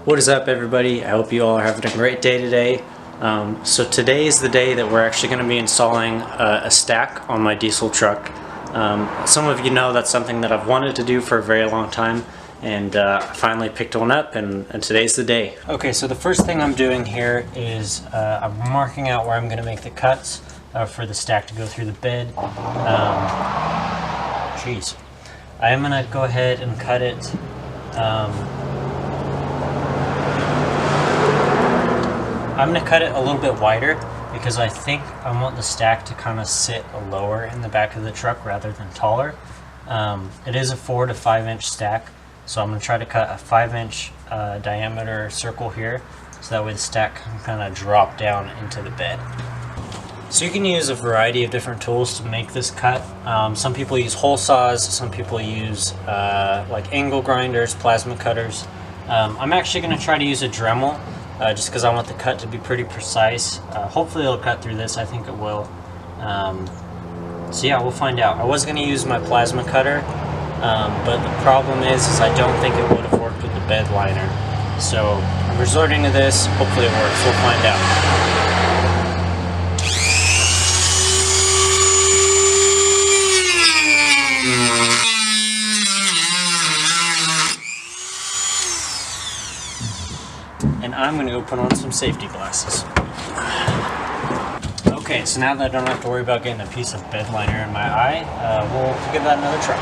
What is up, everybody? I hope you all are having a great day today. So today is the day that we're actually going to be installing a stack on my diesel truck. Some of you know that's something that I've wanted to do for a very long time, and I finally picked one up, and today's the day. Okay, so the first thing I'm doing here is I'm marking out where I'm going to make the cuts for the stack to go through the bed. Jeez. I am going to go ahead and cut it. I'm going to cut it a little bit wider because I think I want the stack to kind of sit lower in the back of the truck rather than taller. It is a 4 to 5 inch stack, so I'm going to try to cut a 5-inch diameter circle here, so that way the stack can kind of drop down into the bed. So you can use a variety of different tools to make this cut. Some people use hole saws, some people use like angle grinders, plasma cutters. I'm actually going to try to use a Dremel. Just because I want the cut to be pretty precise. Hopefully it'll cut through this. I think it will. So yeah, we'll find out. I was going to use my plasma cutter, but the problem is I don't think it would have worked with the bed liner. So I'm resorting to this. Hopefully it works. We'll find out. And I'm going to go put on some safety glasses. Okay, so now that I don't have to worry about getting a piece of bed liner in my eye, we'll give that another try.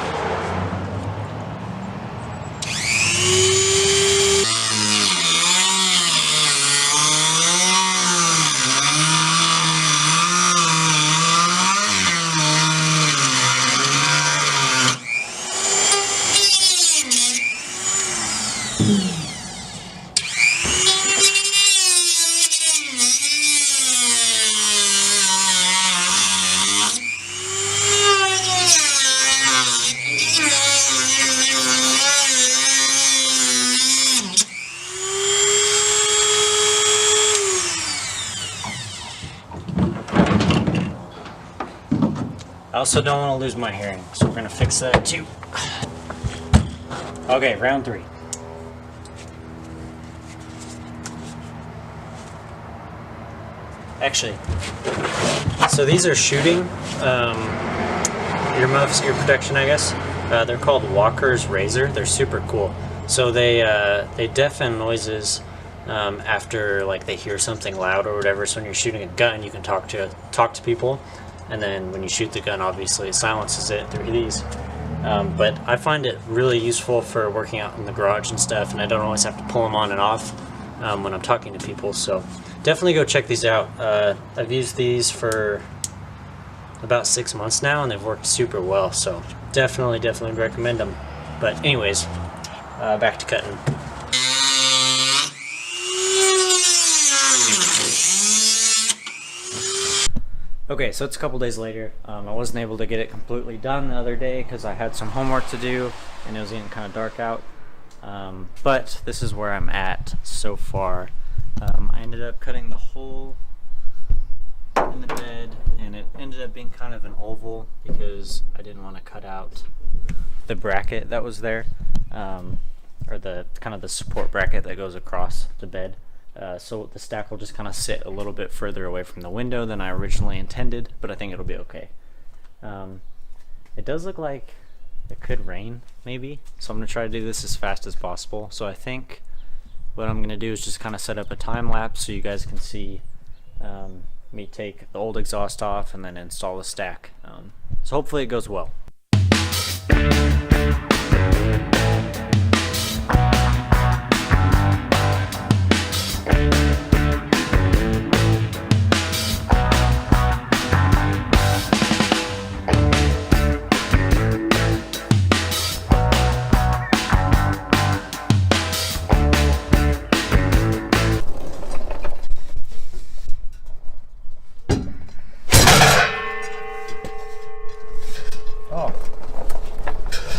I also don't want to lose my hearing, so we're going to fix that too. Okay, round 3. Actually, so these are shooting earmuffs, ear protection, I guess. They're called Walker's Razor. They're super cool. So they deafen noises after like they hear something loud or whatever. So when you're shooting a gun, you can talk to people. And then when you shoot the gun, obviously it silences it through these. But I find it really useful for working out in the garage and stuff, and I don't always have to pull them on and off when I'm talking to people. So definitely go check these out. I've used these for about 6 months now, and they've worked super well. So definitely recommend them. But anyways, back to cutting. Okay, so it's a couple days later. I wasn't able to get it completely done the other day because I had some homework to do and it was getting kind of dark out. But this is where I'm at so far. I ended up cutting the hole in the bed, and it ended up being kind of an oval because I didn't want to cut out the bracket that was there, or the kind of the support bracket that goes across the bed. So the stack will just kind of sit a little bit further away from the window than I originally intended, but I think it'll be okay. It does look like it could rain, maybe, so I'm going to try to do this as fast as possible. So I think what I'm going to do is just kind of set up a time lapse so you guys can see me take the old exhaust off and then install the stack. So hopefully it goes well.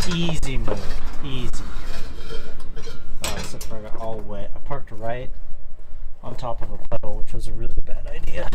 Easy move, easy. Oh, except for I got all wet. I parked right on top of a puddle, which was a really bad idea.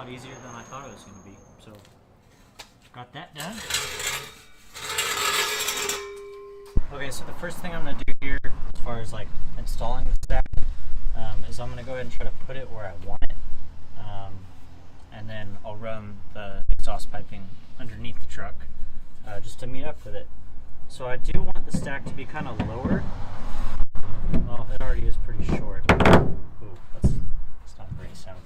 lot easier than I thought it was going to be. So, got that done. Okay, so the first thing I'm going to do here, as far as like installing the stack, is I'm going to go ahead and try to put it where I want it. And then I'll run the exhaust piping underneath the truck just to meet up with it. So I do want the stack to be kind of lower. Well, it already is pretty short. Ooh, that's not very sound.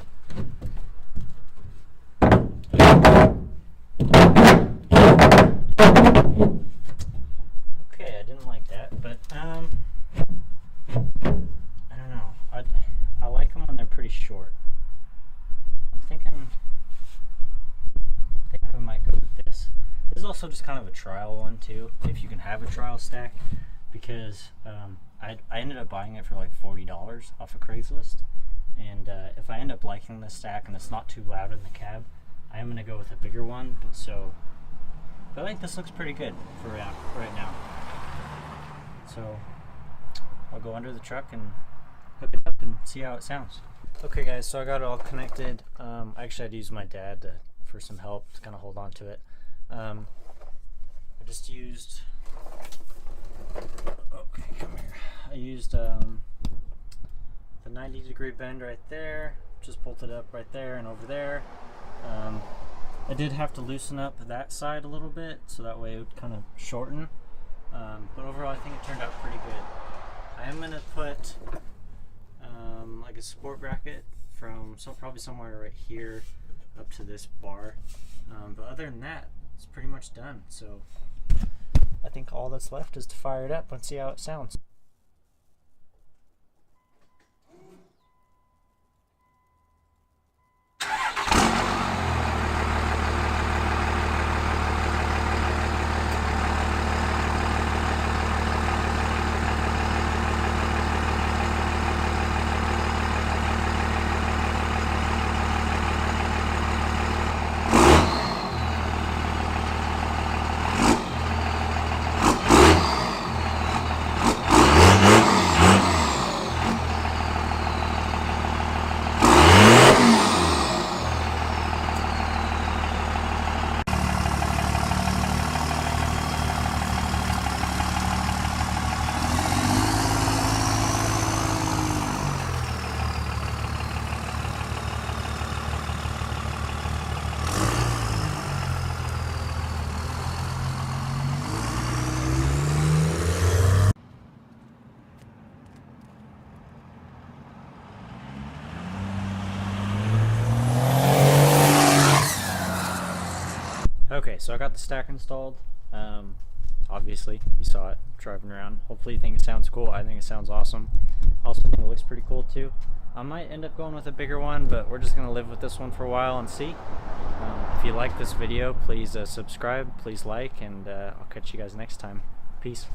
Okay, I didn't like that, but I don't know. I like them when they're pretty short. I'm thinking I might go with this. This is also just kind of a trial one too, if you can have a trial stack, because I ended up buying it for like $40 off of Craigslist, and if I end up liking this stack and it's not too loud in the cab, I am going to go with a bigger one. So I think this looks pretty good for right now. So I'll go under the truck and hook it up and see how it sounds. Okay guys, so I got it all connected. Actually, I'd use my dad for some help to kind of hold on to it. I just used, okay, come here. I used the 90-degree bend right there, just bolted up right there and over there. I did have to loosen up that side a little bit, so that way it would kind of shorten. But overall, I think it turned out pretty good. I am going to put like a support bracket from probably somewhere right here up to this bar. But other than that, it's pretty much done. So I think all that's left is to fire it up and see how it sounds. Okay, so I got the stack installed. Obviously, you saw it driving around. Hopefully you think it sounds cool. I think it sounds awesome. I also think it looks pretty cool too. I might end up going with a bigger one, but we're just going to live with this one for a while and see. If you like this video, please subscribe, please like, and I'll catch you guys next time. Peace.